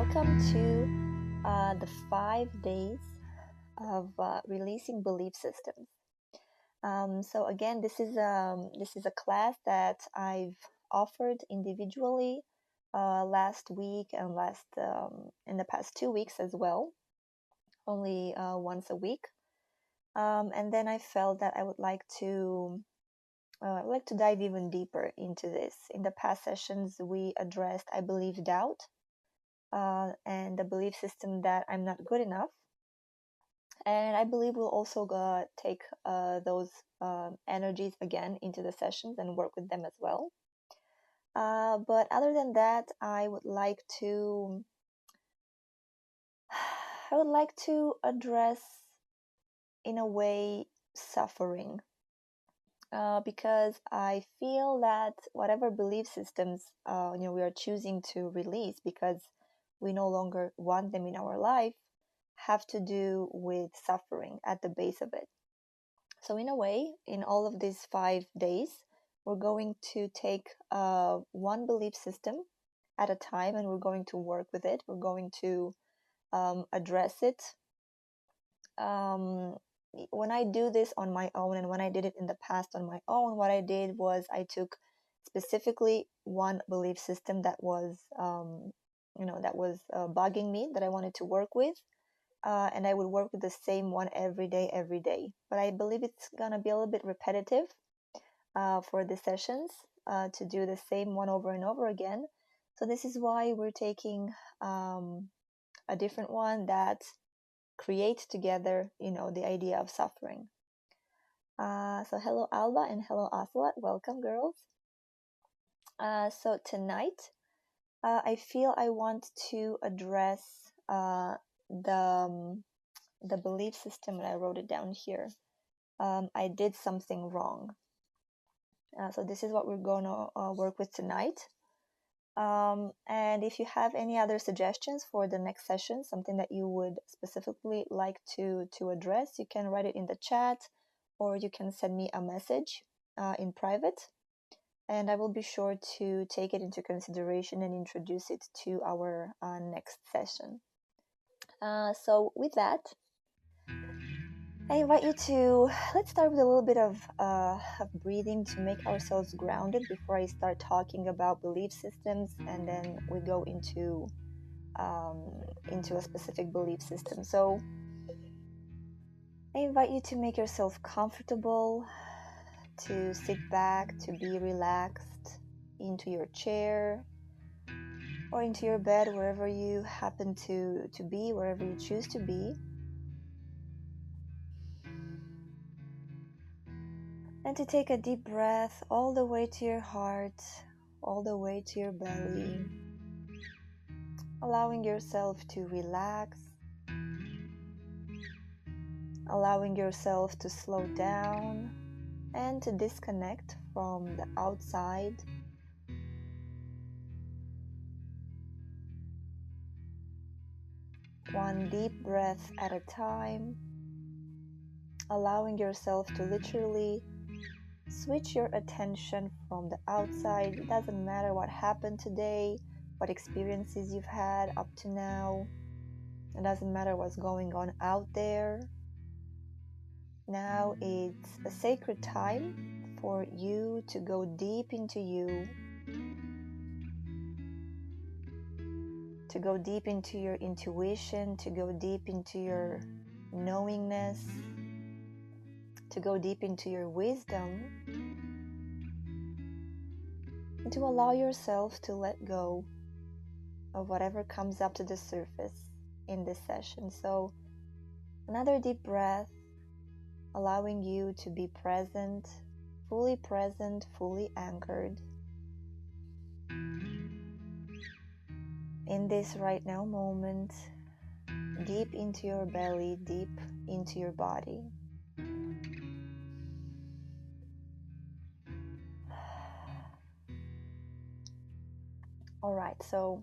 welcome to the 5 days of releasing belief systems. So again, this is a class that I've offered individually last week and last in the past 2 weeks as well, only once a week. And then I felt that I would like to dive even deeper into this. In the past sessions, we addressed, I believe, doubt and the belief system that I'm not good enough. And I believe we'll also take those energies again into the sessions and work with them as well. But other than that, I would like to address, in a way, suffering. Because I feel that whatever belief systems we are choosing to release because we no longer want them in our life have to do with suffering at the base of it. So in a way, in all of these 5 days, we're going to take one belief system at a time, and we're going to work with it. We're going to address it. When I do this on my own, and when I did it in the past on my own, what I did was I took specifically one belief system that was bugging me, that I wanted to work with, and I would work with the same one every day. But I believe it's gonna be a little bit repetitive for the sessions to do the same one over and over again. So this is why we're taking a different one that create together, the idea of suffering. So hello Alba and hello Ocelot, welcome girls. So tonight, I feel I want to address the belief system, and I wrote it down here. I did something wrong. So this is what we're going to work with tonight. And if you have any other suggestions for the next session, something that you would specifically like to address, you can write it in the chat, or you can send me a message in private, and I will be sure to take it into consideration and introduce it to our next session. So with that, I invite you to, let's start with a little bit of breathing to make ourselves grounded before I start talking about belief systems, and then we go into a specific belief system. So I invite you to make yourself comfortable, to sit back, to be relaxed into your chair or into your bed, wherever you happen to be, wherever you choose to be. And to take a deep breath all the way to your heart, all the way to your belly, allowing yourself to relax, allowing yourself to slow down and to disconnect from the outside. One deep breath at a time, allowing yourself to literally switch your attention from the outside. It doesn't matter what happened today, what experiences you've had up to now. It doesn't matter what's going on out there. Now it's a sacred time for you to go deep into you, to go deep into your intuition, to go deep into your knowingness, to go deep into your wisdom, and to allow yourself to let go of whatever comes up to the surface in this session. So another deep breath, allowing you to be present, fully anchored in this right now moment, deep into your belly, deep into your body. All right, so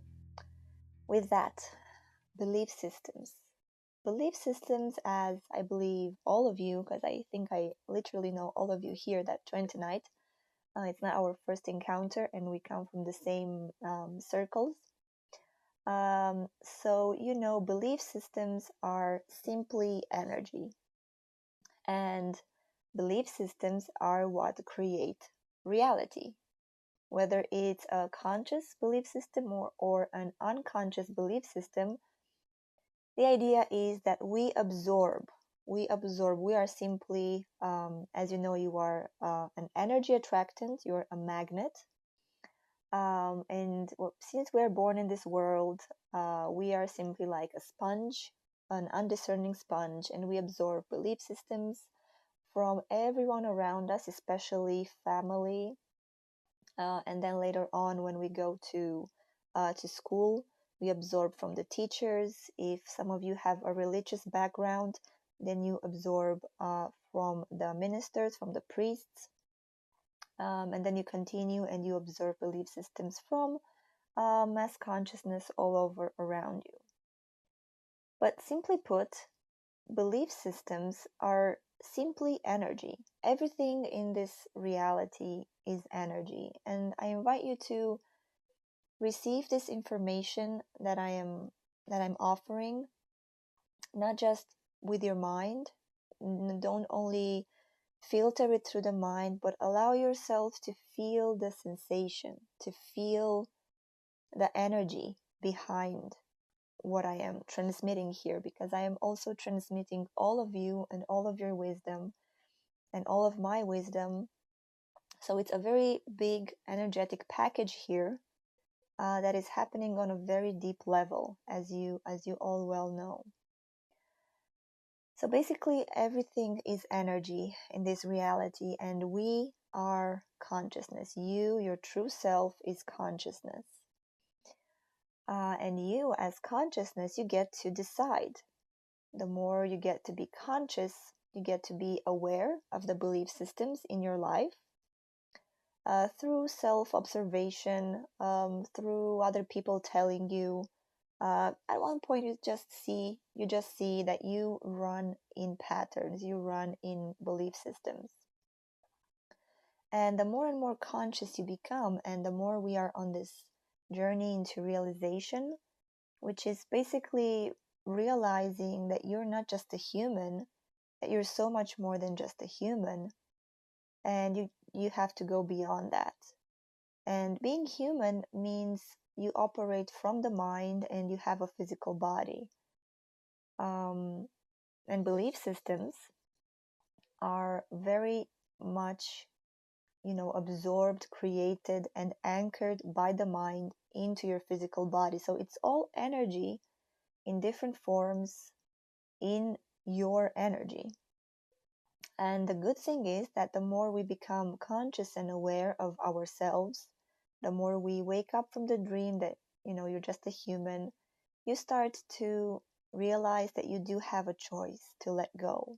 with that, belief systems. Belief systems, as I believe all of you, because I think I literally know all of you here that joined tonight. It's not our first encounter, and we come from the same circles. So, belief systems are simply energy, and belief systems are what create reality. Whether it's a conscious belief system or an unconscious belief system, the idea is that we absorb. We are simply, as you know, you are an energy attractant, you're a magnet. And well, since we're born in this world, we are simply like a sponge, an undiscerning sponge, and we absorb belief systems from everyone around us, especially family. And then later on, when we go to school, we absorb from the teachers. If some of you have a religious background, then you absorb from the ministers, from the priests. And then you continue and you observe belief systems from mass consciousness all over around you. But simply put, belief systems are simply energy. Everything in this reality is energy. And I invite you to receive this information that I'm offering, not just with your mind. Don't only filter it through the mind, but allow yourself to feel the sensation, to feel the energy behind what I am transmitting here, because I am also transmitting all of you and all of your wisdom and all of my wisdom. So it's a very big energetic package here that is happening on a very deep level, as you all well know. So basically, everything is energy in this reality, and we are consciousness. Your true self, is consciousness. And you, as consciousness, you get to decide. The more you get to be conscious, you get to be aware of the belief systems in your life through self-observation, through other people telling you. At one point, you just see that you run in patterns, you run in belief systems. And the more and more conscious you become, and the more we are on this journey into realization, which is basically realizing that you're not just a human, that you're so much more than just a human, and you have to go beyond that. And being human means you operate from the mind and you have a physical body. And belief systems are very much, absorbed, created, and anchored by the mind into your physical body. So it's all energy in different forms in your energy. And the good thing is that the more we become conscious and aware of ourselves, the more we wake up from the dream that, you're just a human, you start to realize that you do have a choice to let go.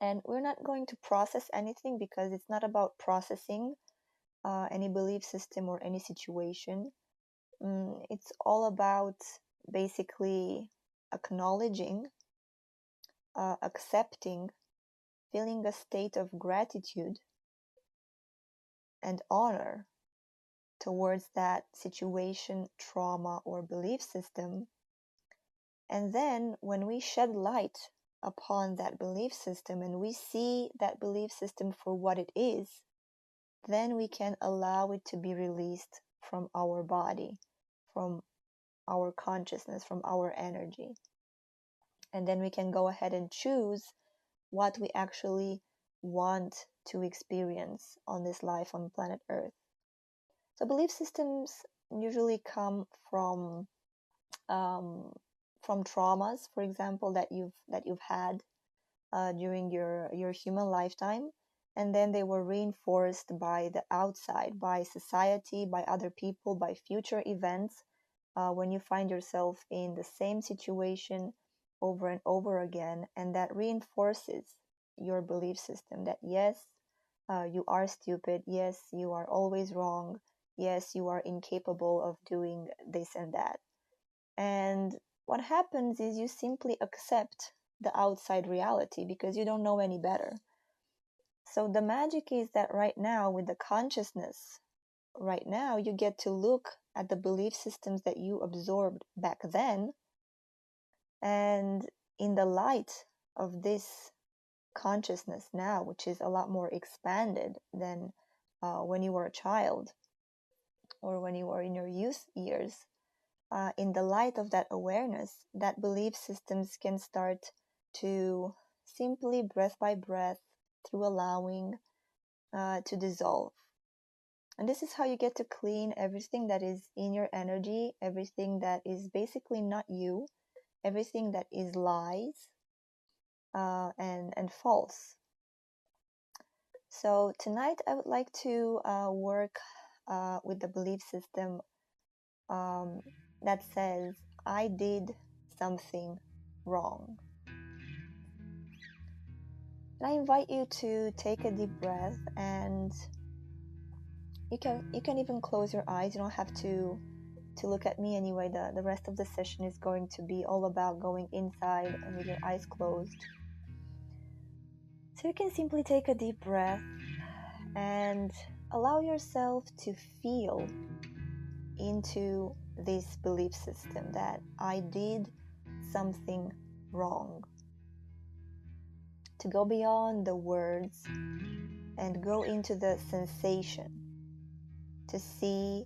And we're not going to process anything, because it's not about processing any belief system or any situation. It's all about basically acknowledging, accepting, feeling a state of gratitude and honor towards that situation, trauma, or belief system. And then when we shed light upon that belief system and we see that belief system for what it is, then we can allow it to be released from our body, from our consciousness, from our energy. And then we can go ahead and choose what we actually want to experience on this life on planet Earth. So belief systems usually come um, from traumas, for example, that you've had during your human lifetime, and then they were reinforced by the outside, by society, by other people, by future events. When you find yourself in the same situation over and over again, and that reinforces your belief system that yes, you are stupid, yes, you are always wrong, yes, you are incapable of doing this and that. And what happens is you simply accept the outside reality because you don't know any better. So the magic is that right now, with the consciousness right now, you get to look at the belief systems that you absorbed back then, and in the light of this consciousness now, which is a lot more expanded than when you were a child or when you were in your youth years, in the light of that awareness, that belief systems can start to simply breath by breath, through allowing, to dissolve. And this is how you get to clean everything that is in your energy, everything that is basically not you, everything that is lies and false. So tonight I would like to work with the belief system that says, I did something wrong. And I invite you to take a deep breath, and you can even close your eyes. You don't have to look at me anyway. The rest of the session is going to be all about going inside and with your eyes closed. So you can simply take a deep breath and allow yourself to feel into this belief system that I did something wrong. To go beyond the words and go into the sensation, to see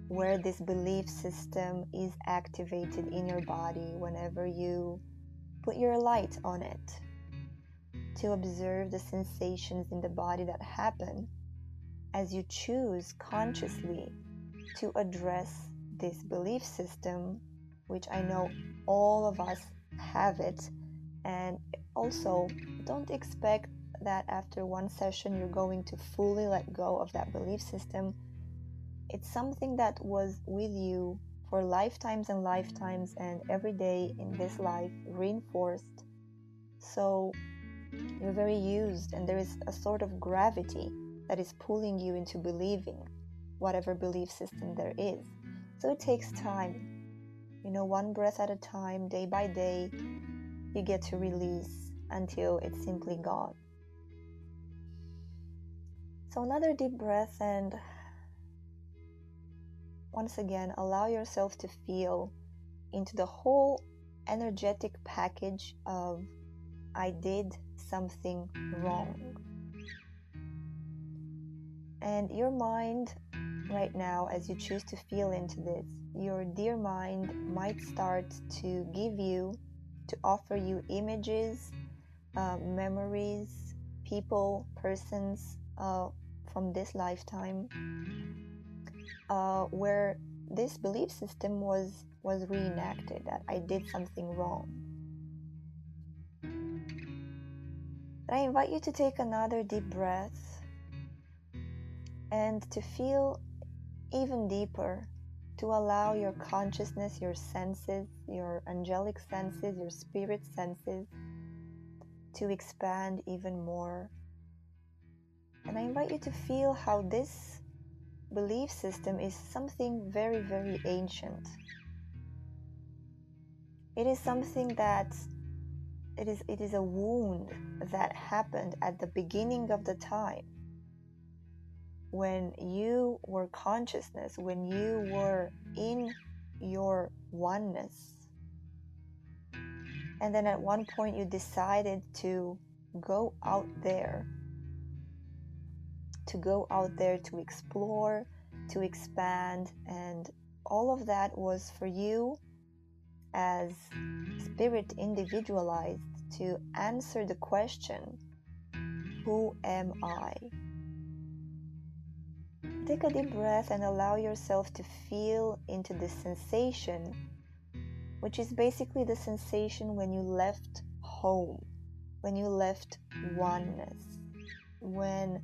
where this belief system is activated in your body whenever you put your light on it, to observe the sensations in the body that happen as you choose consciously to address this belief system, which I know all of us have it. And also, don't expect that after one session you're going to fully let go of that belief system. It's something that was with you for lifetimes and lifetimes, and every day in this life reinforced. So you're very used, and there is a sort of gravity that is pulling you into believing whatever belief system there is. So it takes time, one breath at a time, day by day, you get to release until it's simply gone. So another deep breath, and once again, allow yourself to feel into the whole energetic package of I did something wrong. And your mind right now, as you choose to feel into this, your dear mind might start to give you, to offer you images, memories, people, persons from this lifetime, where this belief system was reenacted, that I did something wrong. I invite you to take another deep breath and to feel even deeper, to allow your consciousness, your senses, your angelic senses, your spirit senses to expand even more. And I invite you to feel how this belief system is something very, very ancient. It is something that it is a wound that happened at the beginning of the time, when you were consciousness, when you were in your oneness. And then at one point you decided to go out there, to explore, to expand, and all of that was for you as spirit individualized to answer the question, who am I? Take a deep breath and allow yourself to feel into this sensation, which is basically the sensation when you left home, when you left oneness, when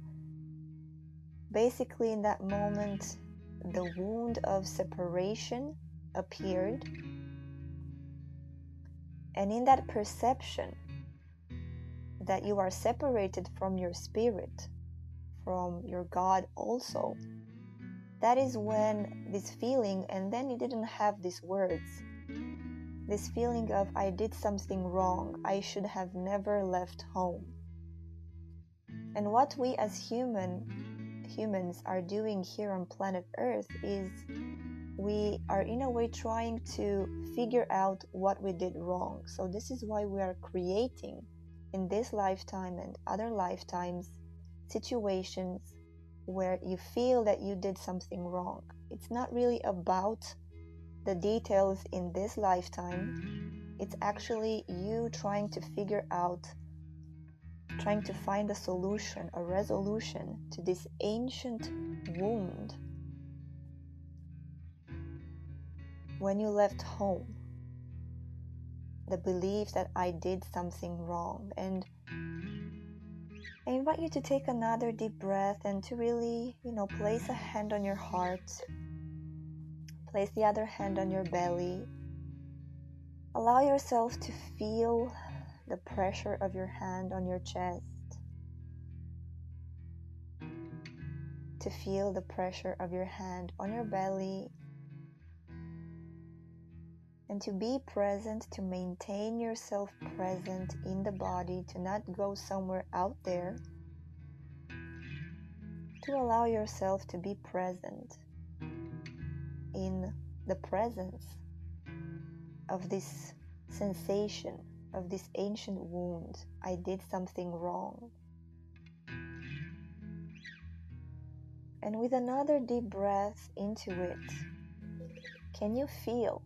basically in that moment the wound of separation appeared. And in that perception that you are separated from your spirit, from your God also, that is when this feeling, and then you didn't have these words, this feeling of I did something wrong, I should have never left home. And what we as humans humans are doing here on planet Earth is we are in a way trying to figure out what we did wrong. So this is why we are creating in this lifetime and other lifetimes situations where you feel that you did something wrong. It's not really about the details in this lifetime. It's actually you trying to figure out, trying to find a solution, a resolution to this ancient wound when you left home. The belief that I did something wrong. And I invite you to take another deep breath and to really, place a hand on your heart, place the other hand on your belly. Allow yourself to feel the pressure of your hand on your chest, to feel the pressure of your hand on your belly, and to be present, to maintain yourself present in the body, to not go somewhere out there, to allow yourself to be present in the presence of this sensation, of this ancient wound. I did something wrong. And with another deep breath into it, can you feel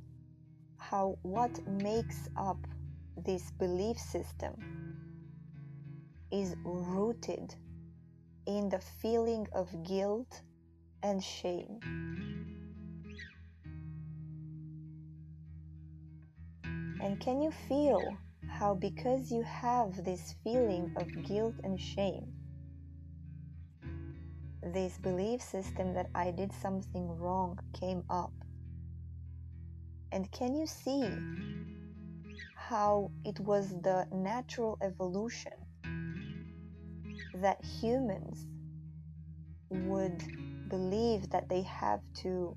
how what makes up this belief system is rooted in the feeling of guilt and shame? And can you feel how, because you have this feeling of guilt and shame, this belief system that I did something wrong came up? And can you see how it was the natural evolution that humans would believe that they have to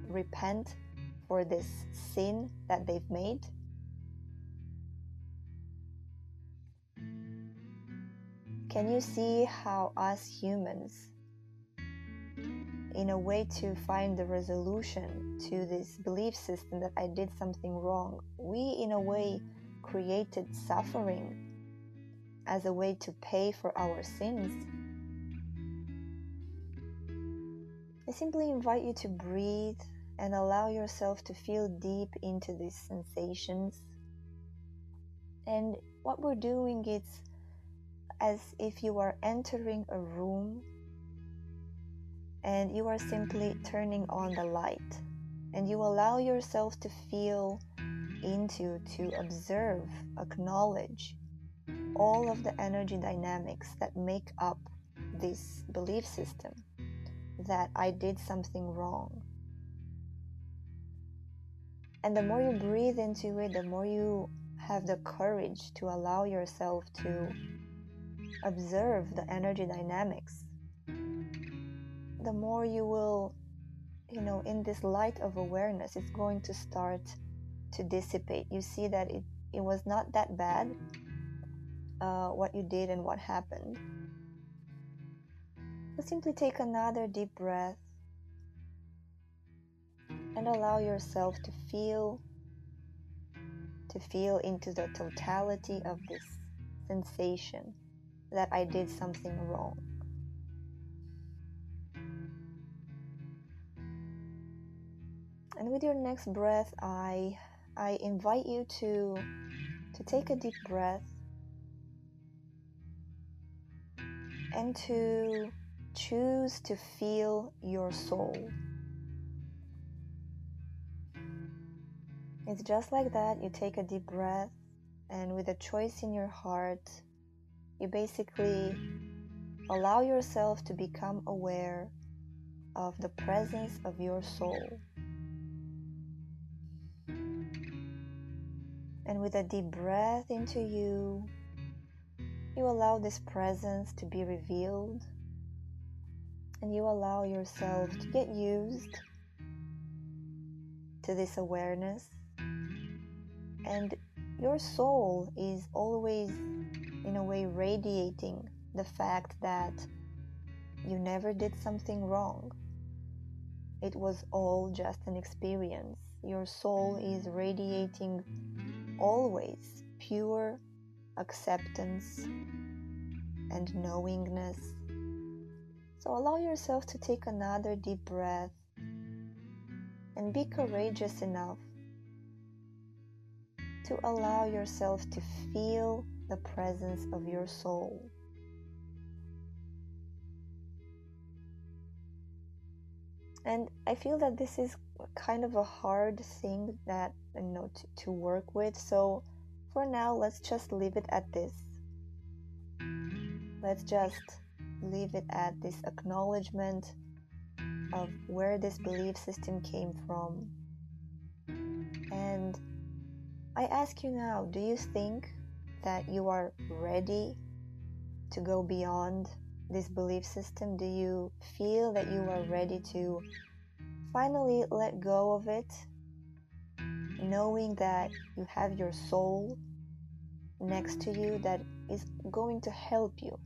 repent for this sin that they've made? Can you see how us humans, in a way to find the resolution to this belief system that I did something wrong, we in a way created suffering as a way to pay for our sins? I simply invite you to breathe and allow yourself to feel deep into these sensations. And what we're doing is as if you are entering a room and you are simply turning on the light, and you allow yourself to feel into, to observe, acknowledge all of the energy dynamics that make up this belief system that I did something wrong. And the more you breathe into it, the more you have the courage to allow yourself to observe the energy dynamics, the more you will, in this light of awareness, it's going to start to dissipate. You see that it was not that bad, what you did and what happened. So simply take another deep breath and allow yourself to feel into the totality of this sensation that I did something wrong. And with your next breath, I invite you to take a deep breath and to choose to feel your soul. It's just like that. You take a deep breath, and with a choice in your heart, you basically allow yourself to become aware of the presence of your soul. And with a deep breath into you, you allow this presence to be revealed, and you allow yourself to get used to this awareness. And your soul is always, in a way, radiating the fact that You never did something wrong. It was all just an experience. Your soul is radiating always pure acceptance and knowingness. So allow yourself to take another deep breath and be courageous enough to allow yourself to feel the presence of your soul. And I feel that this is kind of a hard thing that to work with. So for now, let's just leave it at this. Let's just leave it at this acknowledgement of where this belief system came from. And I ask you now, do you think that you are ready to go beyond this belief system? Do you feel that you are ready to finally let go of it, knowing that you have your soul next to you that is going to help you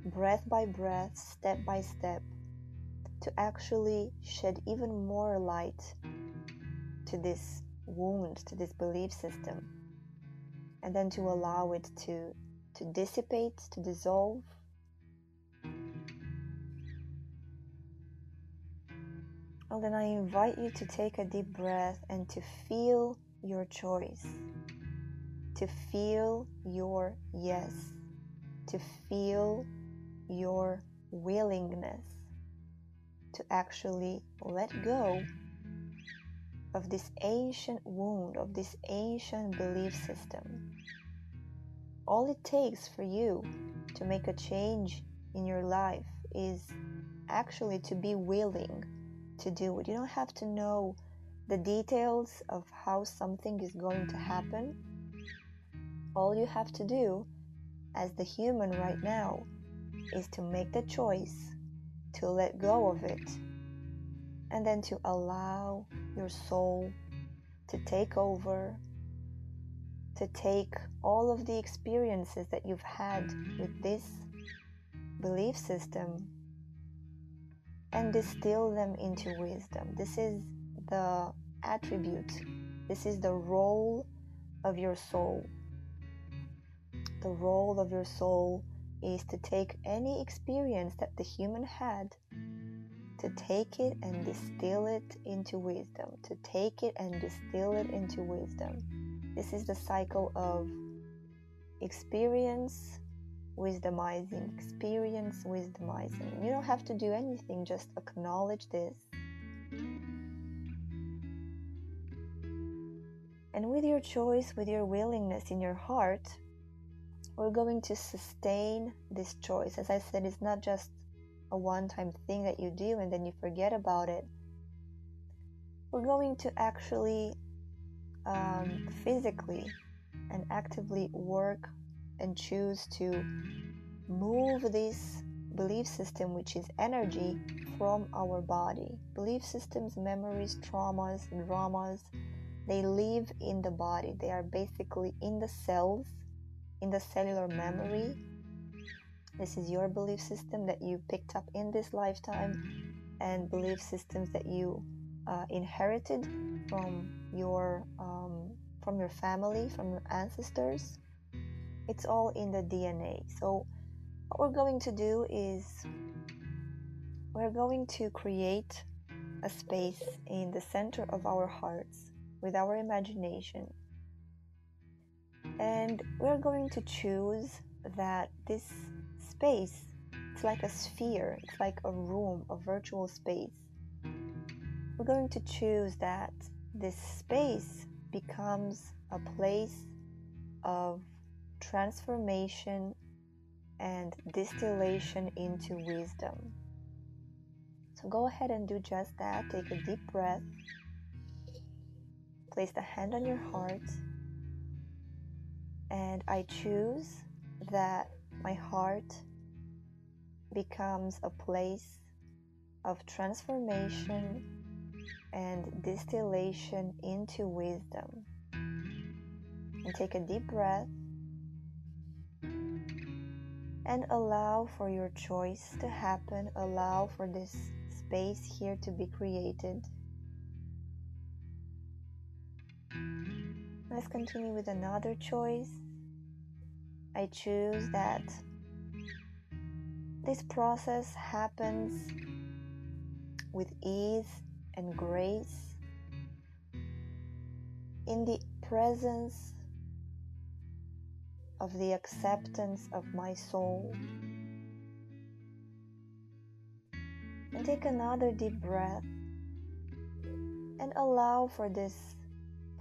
breath by breath, step by step, to actually shed even more light to this wound, to this belief system, and then to allow it to dissipate, to dissolve? Well, then I invite you to take a deep breath and to feel your choice, to feel your yes, to feel your willingness to actually let go of this ancient wound, of this ancient belief system. All it takes for you to make a change in your life is actually to be willing to do it. You don't have to know the details of how something is going to happen. All you have to do as the human right now is to make the choice to let go of it, and then to allow your soul to take over, to take all of the experiences that you've had with this belief system and distill them into wisdom. This is the attribute, this is the role of your soul. The role of your soul is to take any experience that the human had, to take it and distill it into wisdom, to take it and distill it into wisdom. This is the cycle of experience, wisdomizing, experience, wisdomizing. You don't have to do anything, just acknowledge this. And with your choice, with your willingness in your heart, we're going to sustain this choice. As I said, it's not just a one-time thing that you do and then you forget about it. We're going to actually physically and actively work and choose to move this belief system, which is energy, from our body. Belief systems, memories, traumas, dramas, they live in the body. They are basically in the cells, in the cellular memory. This is your belief system that you picked up in this lifetime, and belief systems that you inherited from your family, from your ancestors. It's all in the DNA. So what we're going to do is we're going to create a space in the center of our hearts with our imagination. And we're going to choose that this space, it's like a sphere, it's like a room, a virtual space. We're going to choose that this space becomes a place of transformation and distillation into wisdom. So go ahead and do just that. Take a deep breath. Place the hand on your heart. And I choose that my heart becomes a place of transformation and distillation into wisdom. And take a deep breath. and allow for your choice to happen. Allow for this space here to be created. Let's continue with another choice. I choose that this process happens with ease and grace in the presence of the acceptance of my soul. And take another deep breath and allow for this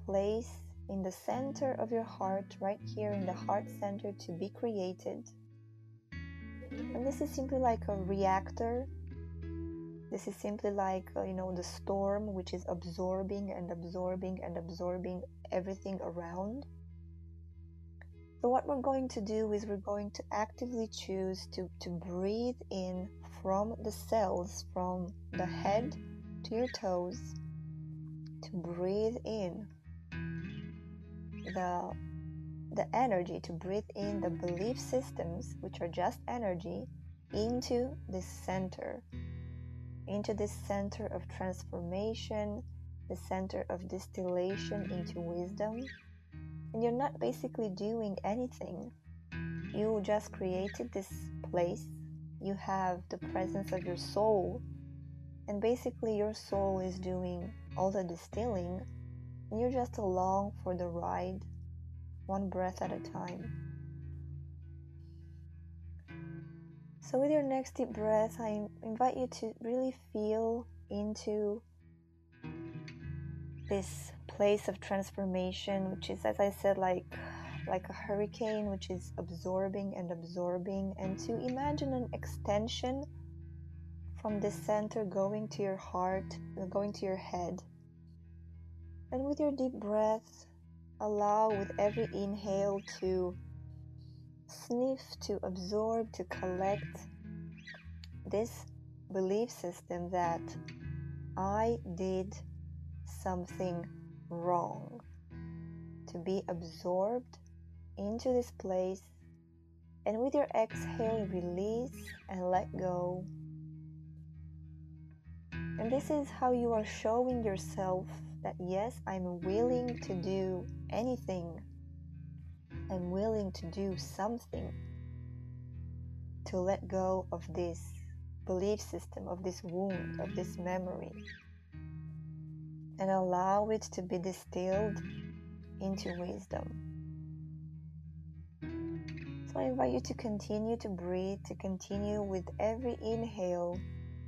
place in the center of your heart, right here in the heart center, to be created. And this is simply like a reactor. This is simply like, the storm, which is absorbing and absorbing and absorbing everything around. So what we're going to do is we're going to actively choose to breathe in from the cells, from the head to your toes, to breathe in the energy, to breathe in the belief systems, which are just energy, into this center of transformation, the center of distillation into wisdom. And you're not basically doing anything. You just created this place. You have the presence of your soul, and basically your soul is doing all the distilling, and you're just along for the ride, one breath at a time. So with your next deep breath, I invite you to really feel into this place of transformation, which is, as I said, like a hurricane, which is absorbing and absorbing, and to imagine an extension from this center going to your heart, going to your head. And with your deep breath, allow with every inhale to sniff, to absorb, to collect this belief system that I did something wrong, to be absorbed into this place. And with your exhale, release and let go. And this is how you are showing yourself that yes, I'm willing to do anything. I'm willing to do something to let go of this belief system, of this wound, of this memory, and allow it to be distilled into wisdom. So I invite you to continue to breathe, to continue with every inhale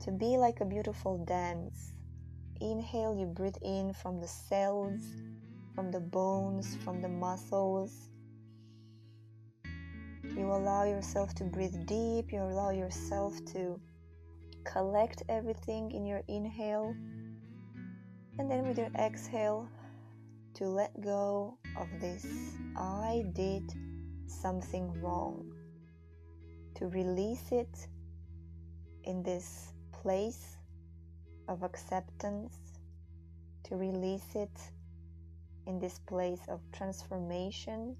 to be like a beautiful dance. Inhale, you breathe in from the cells, from the bones, from the muscles. You allow yourself to breathe deep. You allow yourself to collect everything in your inhale. And then with your exhale, to let go of this I did something wrong. To release it in this place of acceptance. To release it in this place of transformation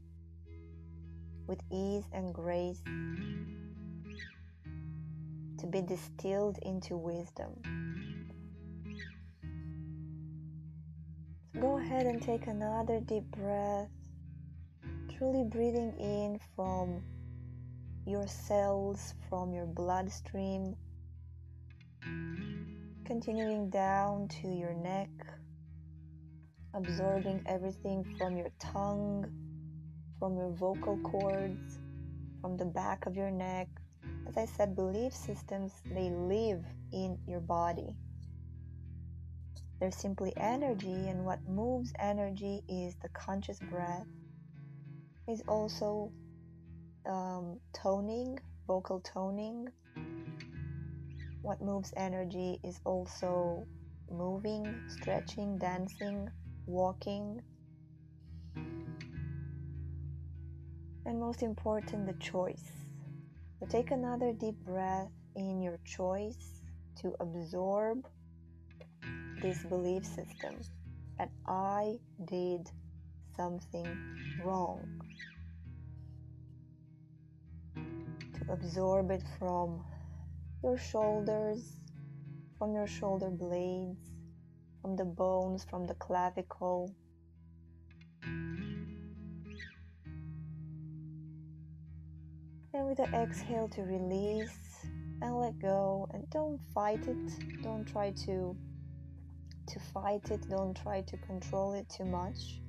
with ease and grace, to be distilled into wisdom. So go ahead and take another deep breath, truly breathing in from your cells, from your bloodstream, continuing down to your neck, absorbing everything from your tongue, from your vocal cords, from the back of your neck. As I said, belief systems, they live in your body. They're simply energy, and what moves energy is the conscious breath. Is also toning, vocal toning. What moves energy is also moving, stretching, dancing, walking. And most important, the choice. So take another deep breath in your choice to absorb this belief system that I did something wrong. to absorb it from your shoulders, from your shoulder blades, from the bones, from the clavicle. And with the exhale to release and let go, and don't fight it. Don't try to fight it. Don't try to control it too much.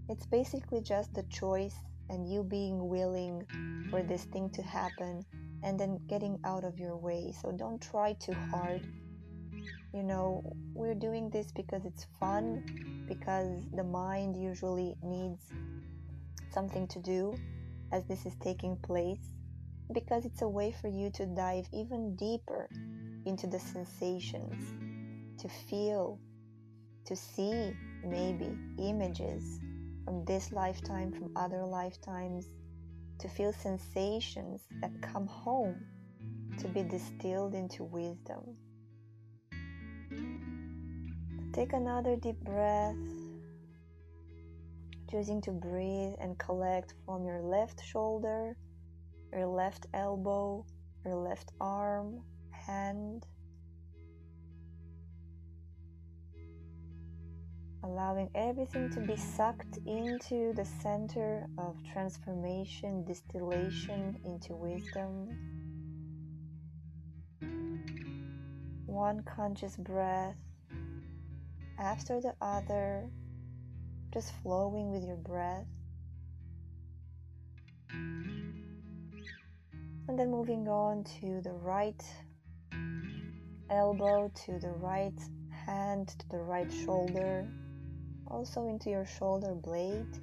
It's basically just the choice and you being willing for this thing to happen and then getting out of your way. So don't try too hard. You know, we're doing this because it's fun, because the mind usually needs something to do as this is taking place, because it's a way for you to dive even deeper into the sensations, to feel, to see maybe images from this lifetime, from other lifetimes, to feel sensations that come home to be distilled into wisdom. Take another deep breath, choosing to breathe and collect from your left shoulder, your left elbow, your left arm, hand, allowing everything to be sucked into the center of transformation, distillation into wisdom. One conscious breath after the other, just flowing with your breath. And then moving on to the right elbow, to the right hand, to the right shoulder, also into your shoulder blade.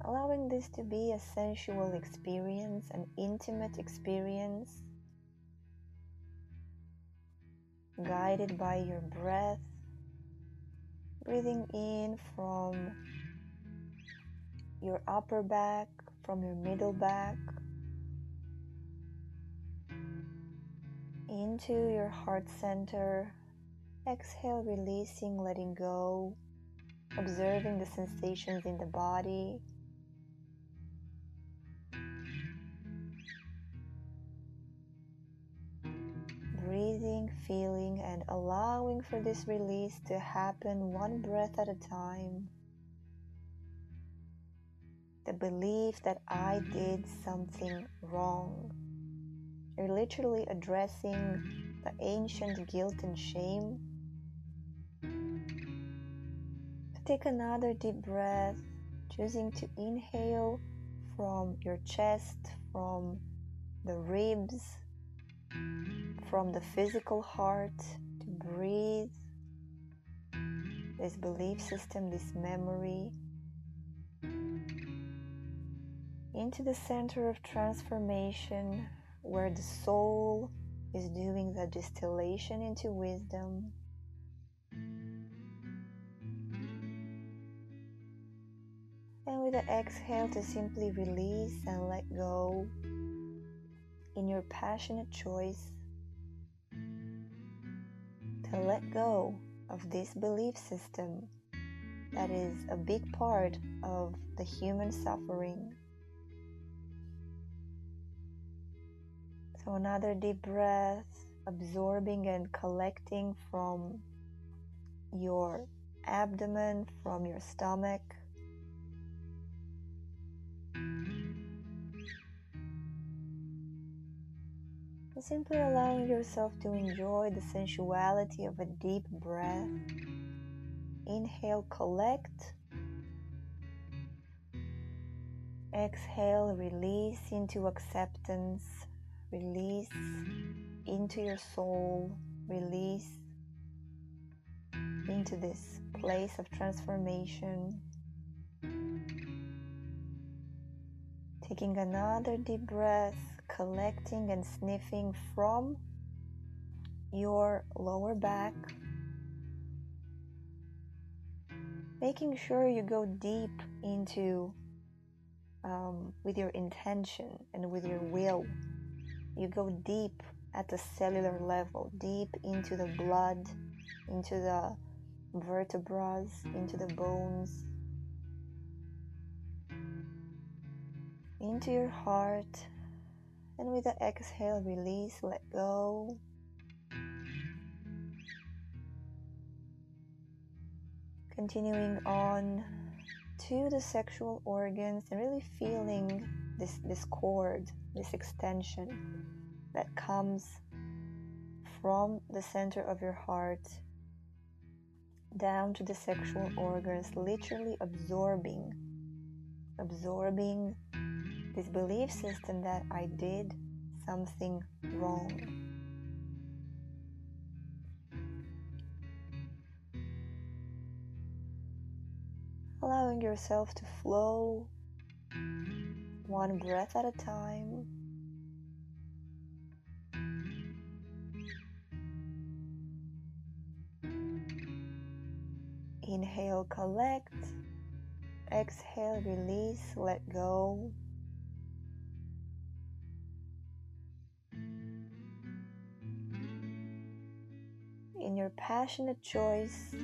Allowing this to be a sensual experience, an intimate experience, guided by your breath, breathing in from your upper back, from your middle back, into your heart center. Exhale, releasing, letting go, observing the sensations in the body. Breathing, feeling, and allowing for this release to happen one breath at a time. The belief that I did something wrong. You're literally addressing the ancient guilt and shame. Take another deep breath, choosing to inhale from your chest, from the ribs, from the physical heart, to breathe this belief system, this memory, into the center of transformation, where the soul is doing the distillation into wisdom. And with the exhale, to simply release and let go in your passionate choice, to let go of this belief system that is a big part of the human suffering. So another deep breath, absorbing and collecting from your abdomen, from your stomach. And simply allowing yourself to enjoy the sensuality of a deep breath. Inhale, collect. Exhale, release into acceptance. Release into your soul. Release into this place of transformation. Taking another deep breath, collecting and sniffing from your lower back. Making sure you go deep into, with your intention and with your will. You go deep at the cellular level, deep into the blood, into the vertebrae, into the bones, into your heart. And with the exhale, release, let go. Continuing on to the sexual organs and really feeling this cord, this extension that comes from the center of your heart down to the sexual organs, literally absorbing this belief system that I did something wrong. Allowing yourself to flow one breath at a time. Inhale, collect. Exhale, release, let go. In your passionate choice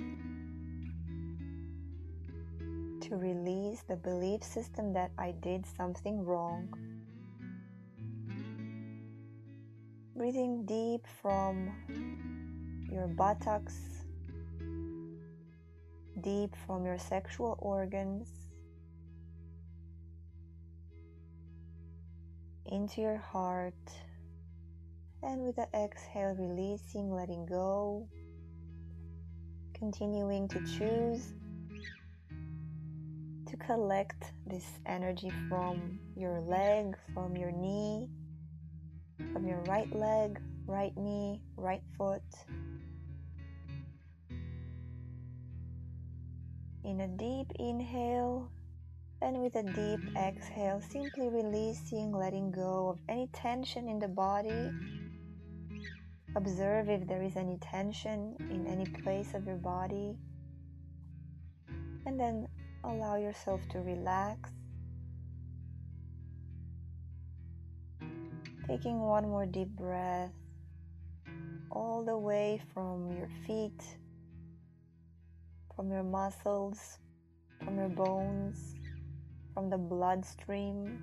to release the belief system that I did something wrong. Breathing deep from your buttocks, deep from your sexual organs, into your heart, and with the exhale, releasing, letting go, continuing to choose to collect this energy from your leg, from your knee, from your right leg, right knee, right foot. In a deep inhale, and with a deep exhale, simply releasing, letting go of any tension in the body. Observe if there is any tension in any place of your body. And then allow yourself to relax. Taking one more deep breath all the way from your feet, from your muscles, from your bones, from the bloodstream.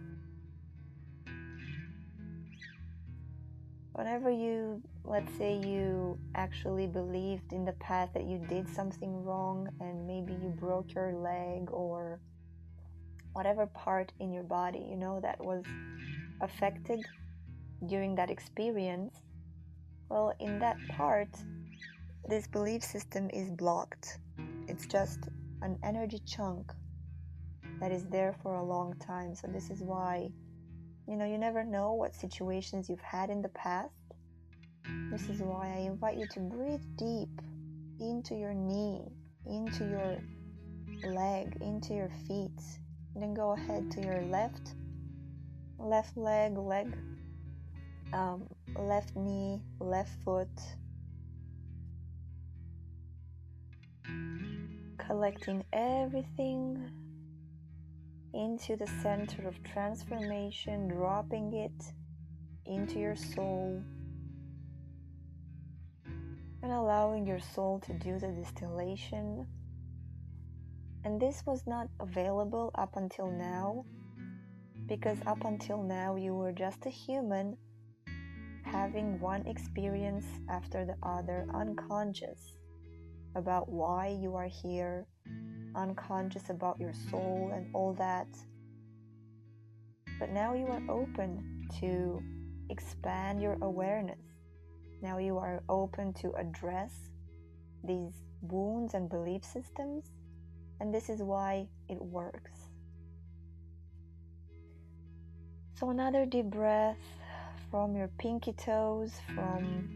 Whenever you, let's say you actually believed in the past that you did something wrong and maybe you broke your leg or whatever part in your body, that was affected during that experience, well, in that part, this belief system is blocked. It's just an energy chunk that is there for a long time. So this is why, you never know what situations you've had in the past. This is why I invite you to breathe deep into your knee, into your leg, into your feet. And then go ahead to your left leg, left knee, left foot. Collecting everything into the center of transformation, dropping it into your soul, and allowing your soul to do the distillation. And this was not available up until now, because up until now you were just a human having one experience after the other, unconscious about why you are here, unconscious about your soul and all that. But now you are open to expand your awareness. Now you are open to address these wounds and belief systems, and this is why it works. So another deep breath from your pinky toes, from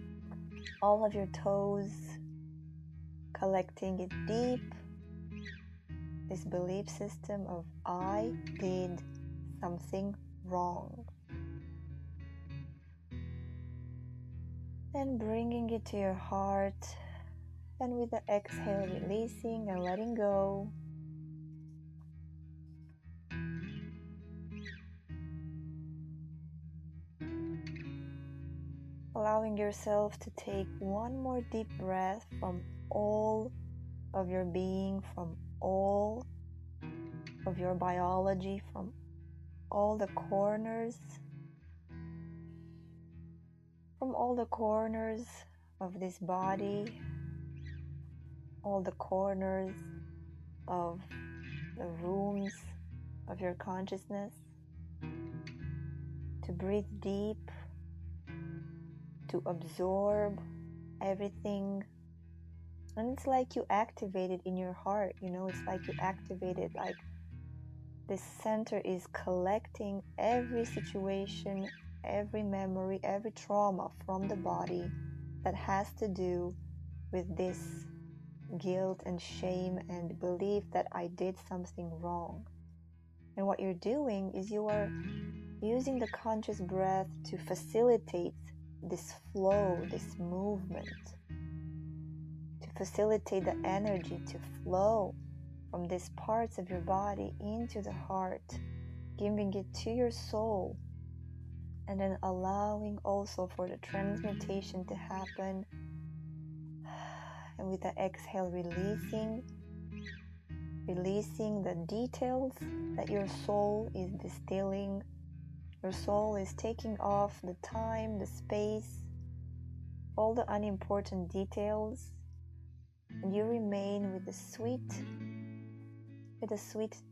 all of your toes, collecting it deep, this belief system of I did something wrong. And bringing it to your heart, and with the exhale, releasing and letting go. Allowing yourself to take one more deep breath from all of your being, from all of your biology, from all the corners, of this body, all the corners of the rooms of your consciousness, to breathe deep, to absorb everything. And it's like you activated in your heart, it's like you activated, like this center is collecting every situation, every memory, every trauma from the body that has to do with this guilt and shame and belief that I did something wrong. And what you're doing is you are using the conscious breath to facilitate this flow, this movement, to facilitate the energy to flow from these parts of your body into the heart, giving it to your soul, and then allowing also for the transmutation to happen. And with the exhale, releasing the details that your soul is distilling. Your soul is taking off the time, the space, all the unimportant details, and you remain with the sweet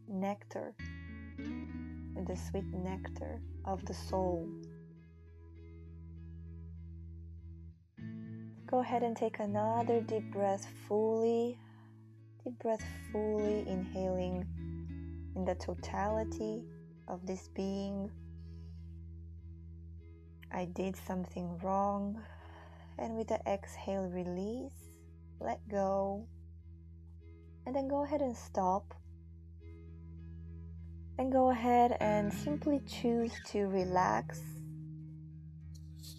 nectar, of the soul. Go ahead and take another deep breath, fully inhaling in the totality of this being. I did something wrong. And with the exhale, release, let go, and then go ahead and stop. And go ahead and simply choose to relax.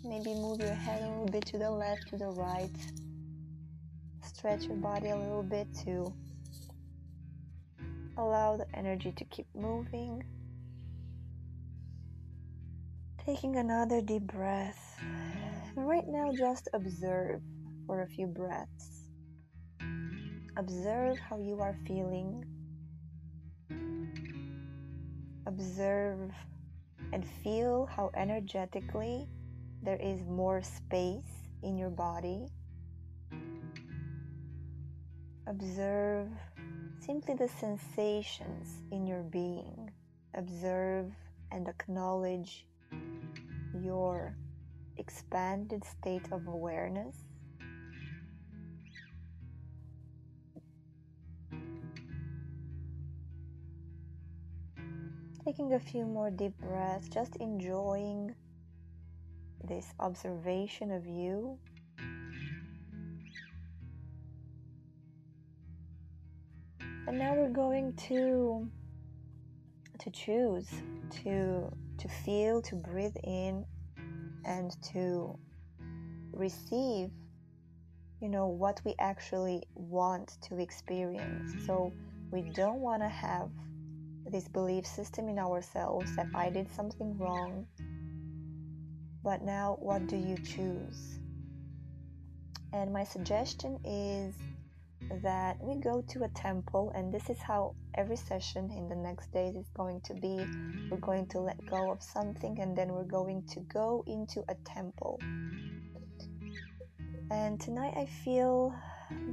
Maybe move your head a little bit to the left, to the right. Stretch your body a little bit to allow the energy to keep moving. Taking another deep breath. And right now, just observe for a few breaths. Observe how you are feeling. Observe and feel how energetically there is more space in your body. Observe simply the sensations in your being. Observe and acknowledge your expanded state of awareness. Taking a few more deep breaths, just enjoying this observation of you. And now we're going to choose to feel, to breathe in, and to receive, what we actually want to experience. So we don't want to have this belief system in ourselves that I did something wrong. But now, what do you choose? And my suggestion is that we go to a temple, and this is how every session in the next days is going to be. We're going to let go of something, and then we're going to go into a temple. And tonight I feel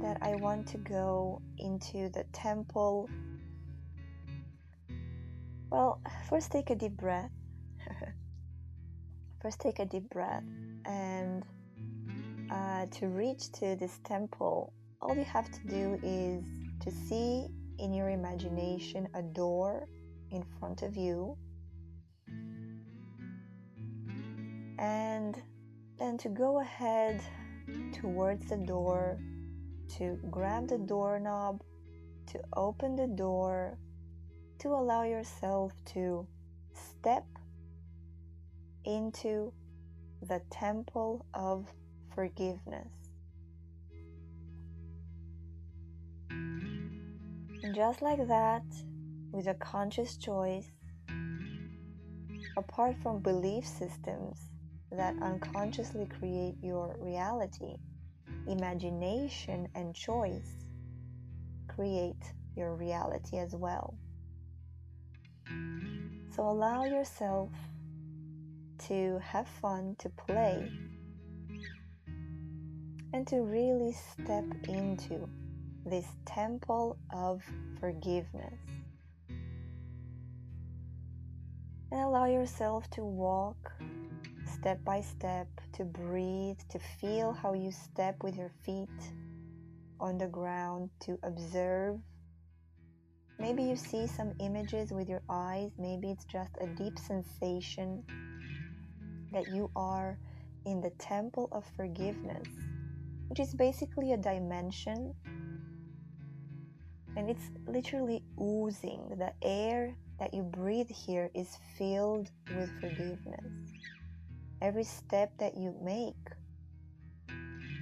that I want to go into the temple. Well, first take a deep breath. And to reach to this temple, all you have to do is to see in your imagination a door in front of you, and then to go ahead towards the door, to grab the doorknob, to open the door, to allow yourself to step into the temple of forgiveness. And just like that, with a conscious choice, apart from belief systems that unconsciously create your reality, imagination and choice create your reality as well. So allow yourself to have fun, to play, and to really step into this temple of forgiveness. And allow yourself to walk step by step, to breathe, to feel how you step with your feet on the ground, to observe. Maybe you see some images with your eyes, maybe it's just a deep sensation that you are in the temple of forgiveness, which is basically a dimension, and it's literally oozing. The air that you breathe here is filled with forgiveness. Every step that you make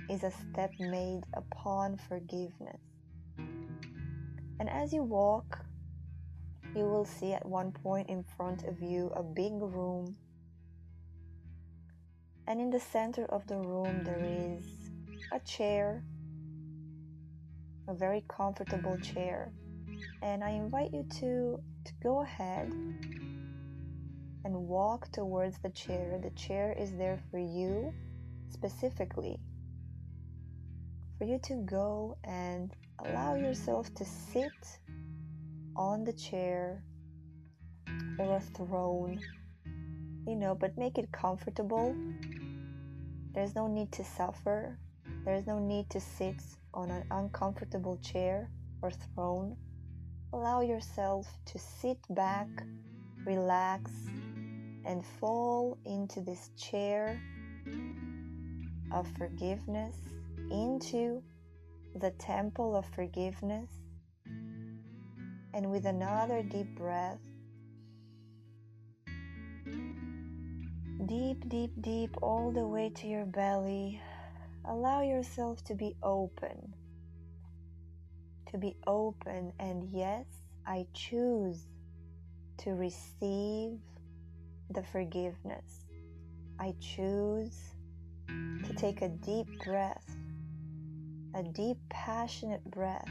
is a step made upon forgiveness. And as you walk, you will see at one point in front of you a big room. And in the center of the room there is a chair, a very comfortable chair. And I invite you to go ahead and walk towards the chair. The chair is there for you specifically, for you to go and allow yourself to sit on the chair or a throne, but make it comfortable. There's no need to suffer. There's no need to sit on an uncomfortable chair or throne. Allow yourself to sit back, relax, and fall into this chair of forgiveness, into the temple of forgiveness. And with another deep breath, deep, deep, deep, all the way to your belly, allow yourself to be open. To be open, and yes, I choose to receive the forgiveness. I choose to take a deep breath, a deep, passionate breath,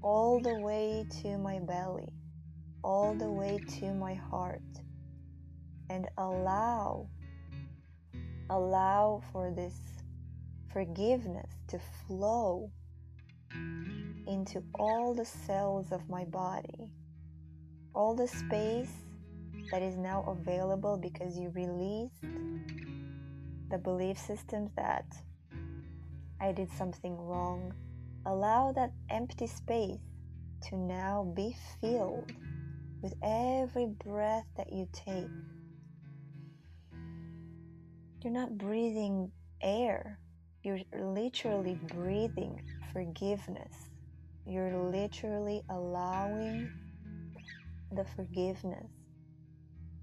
all the way to my belly, all the way to my heart, and allow for this forgiveness to flow into all the cells of my body, all the space that is now available because you released the belief systems that I did something wrong. Allow that empty space to now be filled with every breath that you take. You're not breathing air. You're literally breathing forgiveness. You're literally allowing the forgiveness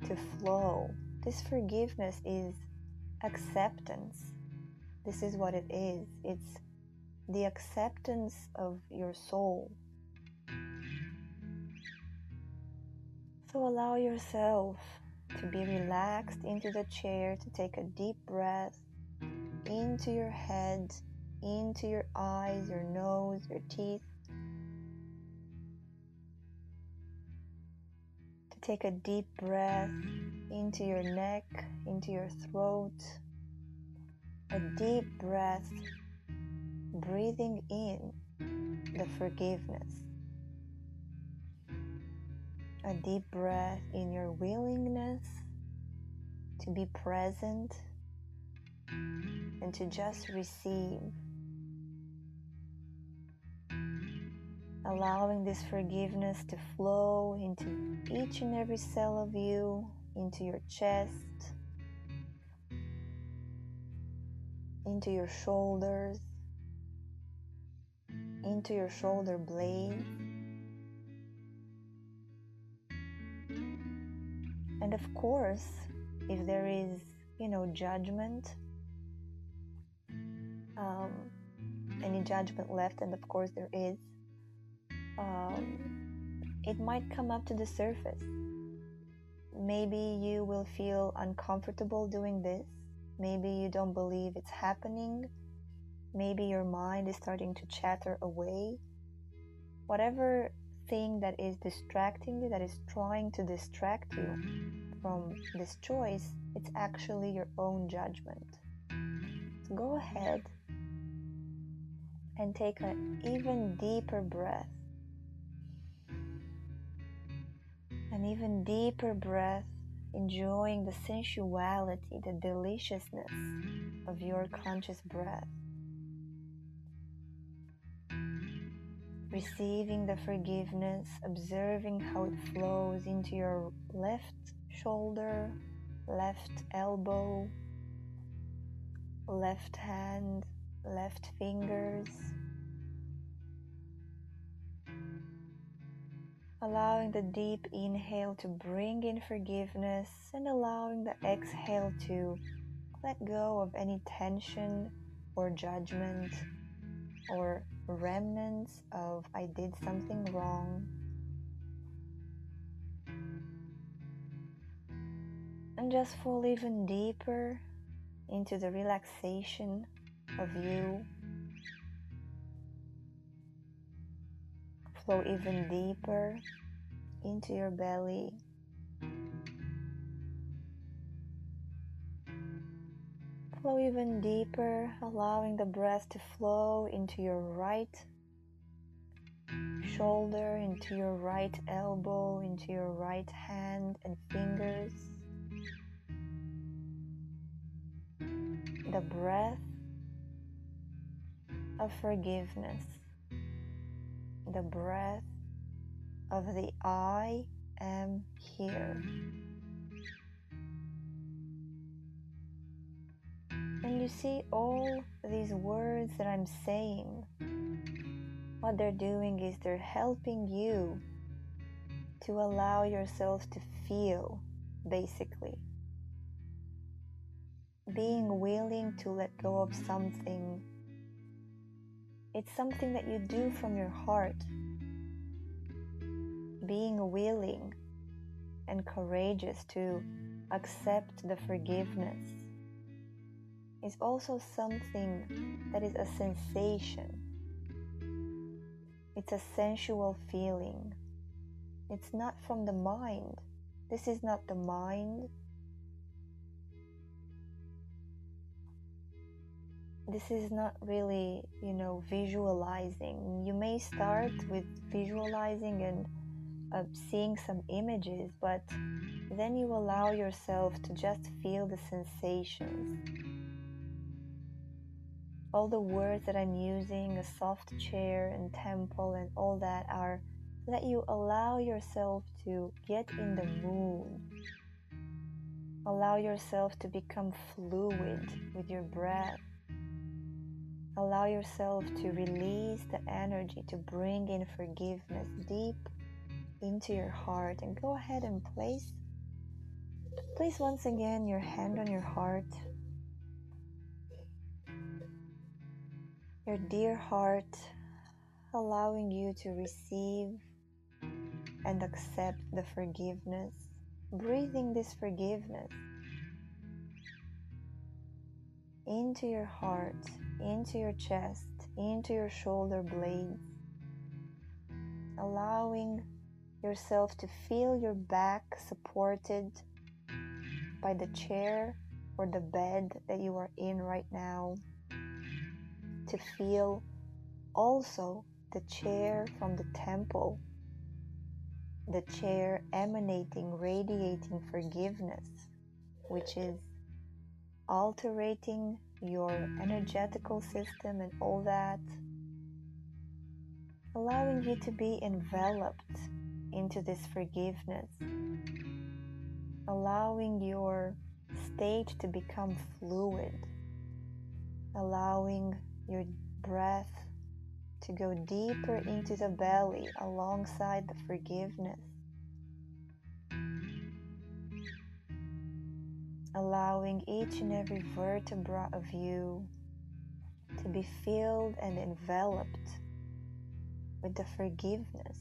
to flow. This forgiveness is acceptance. This is what it is. It's the acceptance of your soul. So allow yourself to be relaxed into the chair, to take a deep breath into your head, into your eyes, your nose, your teeth. To take a deep breath into your neck, into your throat. A deep breath, breathing in the forgiveness. A deep breath in your willingness to be present and to just receive. Allowing this forgiveness to flow into each and every cell of you, into your chest, into your shoulders, into your shoulder blades. And of course, if there is, judgment, any judgment left, and of course there is, it might come up to the surface. Maybe you will feel uncomfortable doing this. Maybe you don't believe it's happening. Maybe your mind is starting to chatter away. whatever thing that is distracting you, that is trying to distract you from this choice, it's actually your own judgment. So go ahead and take an even deeper breath. An even deeper breath, enjoying the sensuality, the deliciousness of your conscious breath. Receiving the forgiveness, observing how it flows into your left shoulder, left elbow, left hand, left fingers. Allowing the deep inhale to bring in forgiveness and allowing the exhale to let go of any tension or judgment or remnants of I did something wrong. And just fall even deeper into the relaxation of you. Flow even deeper into your belly. Flow even deeper, allowing the breath to flow into your right shoulder, into your right elbow, into your right hand and fingers. The breath of forgiveness. The breath of the I am here. And you see all these words that I'm saying, what they're doing is they're helping you to allow yourself to feel, basically. Being willing to let go of something. It's something that you do from your heart. Being willing and courageous to accept the forgiveness is also something that is a sensation. It's a sensual feeling. It's not from the mind. This is not the mind. This is not really, visualizing. You may start with visualizing and seeing some images, but then you allow yourself to just feel the sensations. All the words that I'm using, a soft chair and temple and all that, are that you allow yourself to get in the mood. Allow yourself to become fluid with your breath. Allow yourself to release the energy to bring in forgiveness deep into your heart. And go ahead and place once again your hand on your heart. Your dear heart, allowing you to receive and accept the forgiveness. Breathing this forgiveness into your heart, into your chest, into your shoulder blades. Allowing yourself to feel your back supported by the chair or the bed that you are in right now. To feel also the chair from the temple, the chair emanating, radiating forgiveness, which is altering your energetical system and all that, allowing you to be enveloped into this forgiveness, allowing your state to become fluid, allowing your breath to go deeper into the belly alongside the forgiveness, allowing each and every vertebra of you to be filled and enveloped with the forgiveness,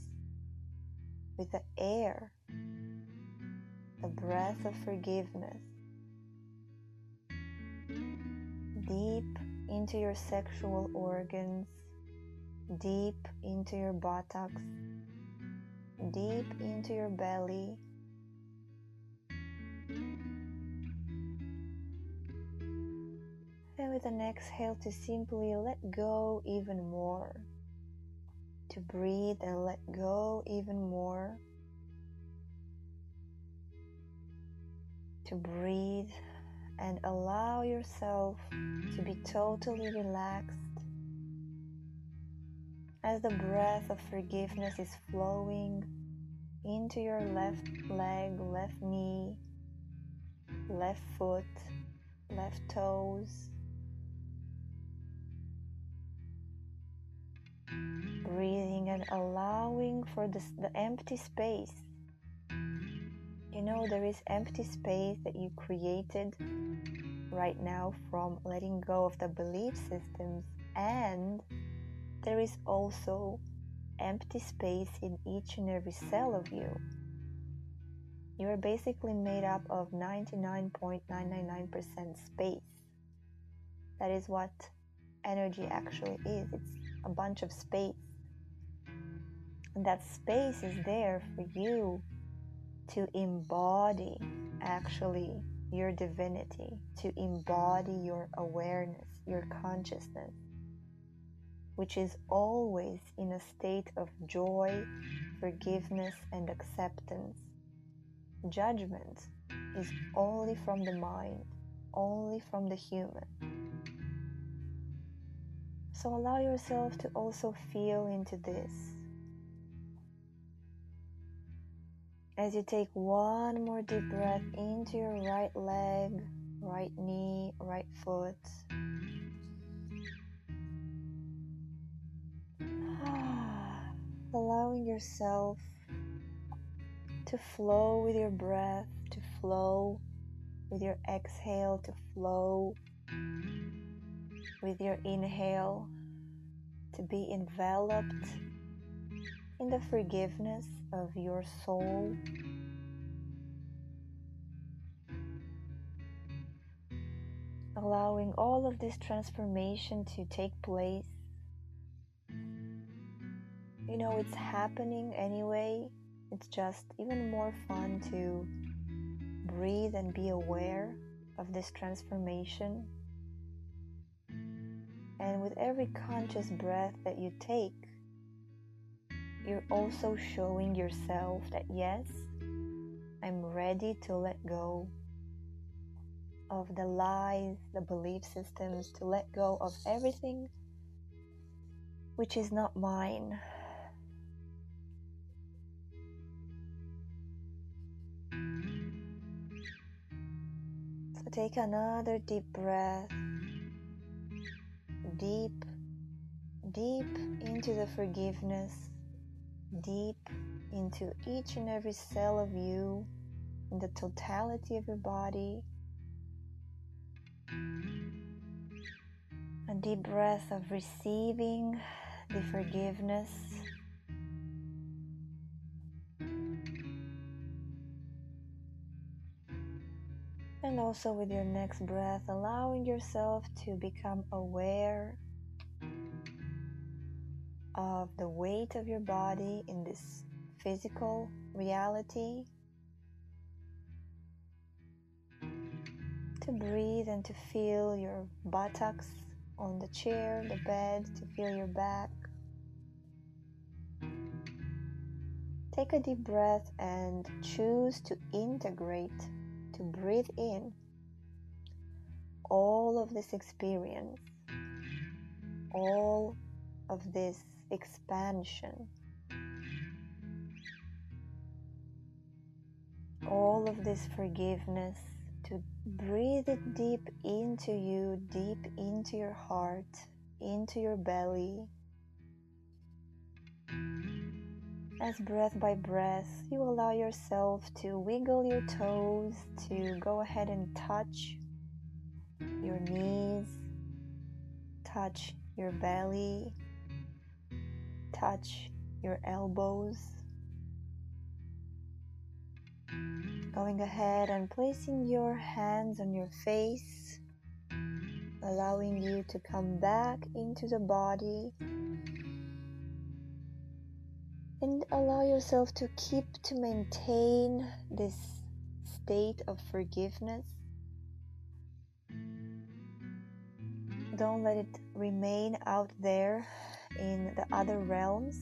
with the air, the breath of forgiveness, deep into your sexual organs, deep into your buttocks, deep into your belly. And with an exhale, to simply let go even more. To breathe and let go even more. To breathe and allow yourself to be totally relaxed as the breath of forgiveness is flowing into your left leg, left knee, left foot, left toes. Breathing and allowing for the empty space. You know, there is empty space that you created right now from letting go of the belief systems, and there is also empty space in each and every cell of you. You are basically made up of 99.999% space. That is what energy actually is. It's a bunch of space. And that space is there for you to embody actually your divinity, to embody your awareness, your consciousness, which is always in a state of joy, forgiveness, and acceptance. Judgment is only from the mind, only from the human. So allow yourself to also feel into this. As you take one more deep breath into your right leg, right knee, right foot. Allowing yourself to flow with your breath, to flow with your exhale, to flow with your inhale, to be enveloped in the forgiveness of your soul. Allowing all of this transformation to take place. You know, it's happening anyway. It's just even more fun to breathe and be aware of this transformation. And with every conscious breath that you take, you're also showing yourself that yes, I'm ready to let go of the lies, the belief systems, to let go of everything which is not mine. So take another deep breath, deep into the forgiveness, deep into each and every cell of you, in the totality of your body. A deep breath of receiving the forgiveness. And also with your next breath, allowing yourself to become aware of the weight of your body in this physical reality. To breathe and to feel your buttocks on the chair, the bed, to feel your back. Take a deep breath and choose to integrate, to breathe in all of this experience, all of this expansion, all of this forgiveness, to breathe it deep into you, deep into your heart, into your belly. As breath by breath, you allow yourself to wiggle your toes, to go ahead and touch your knees, touch your belly, touch your elbows. Going ahead and placing your hands on your face, allowing you to come back into the body, And allow yourself to maintain this state of forgiveness. Don't let it remain out there in the other realms,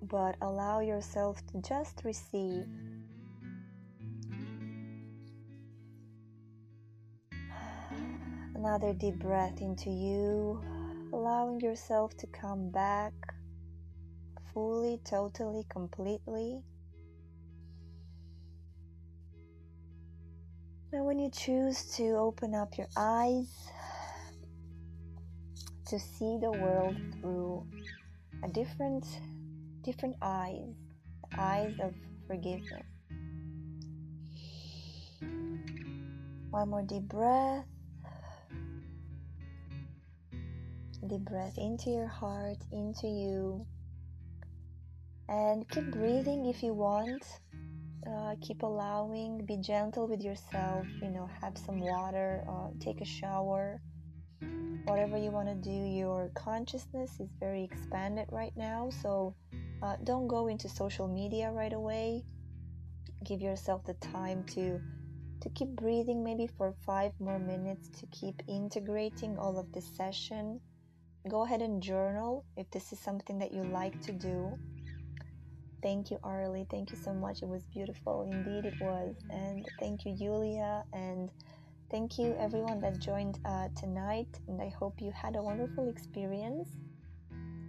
but allow yourself to just receive. Another deep breath into you, allowing yourself to come back fully, totally, completely. And when you choose to open up your eyes to see the world through a different eyes, the eyes of forgiveness. One more deep breath. Deep breath into your heart, into you. And keep breathing if you want. Keep allowing, be gentle with yourself, have some water, take a shower, whatever you want to do. Your consciousness is very expanded right now, so don't go into social media right away. Give yourself the time to keep breathing, maybe for 5 more minutes, to keep integrating all of this session. Go ahead and journal if this is something that you like to do. Thank you, Arlie. Thank you so much. It was beautiful. Indeed, it was. And thank you, Julia. And thank you, everyone that joined tonight. And I hope you had a wonderful experience.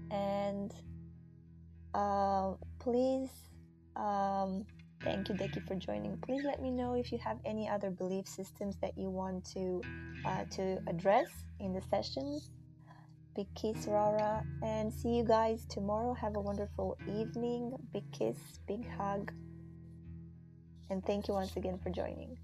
And please, thank you, Deki, for joining. Please let me know if you have any other belief systems that you want to address in the sessions. Big kiss, Rara, and see you guys tomorrow. Have a wonderful evening. Big kiss, big hug, and thank you once again for joining.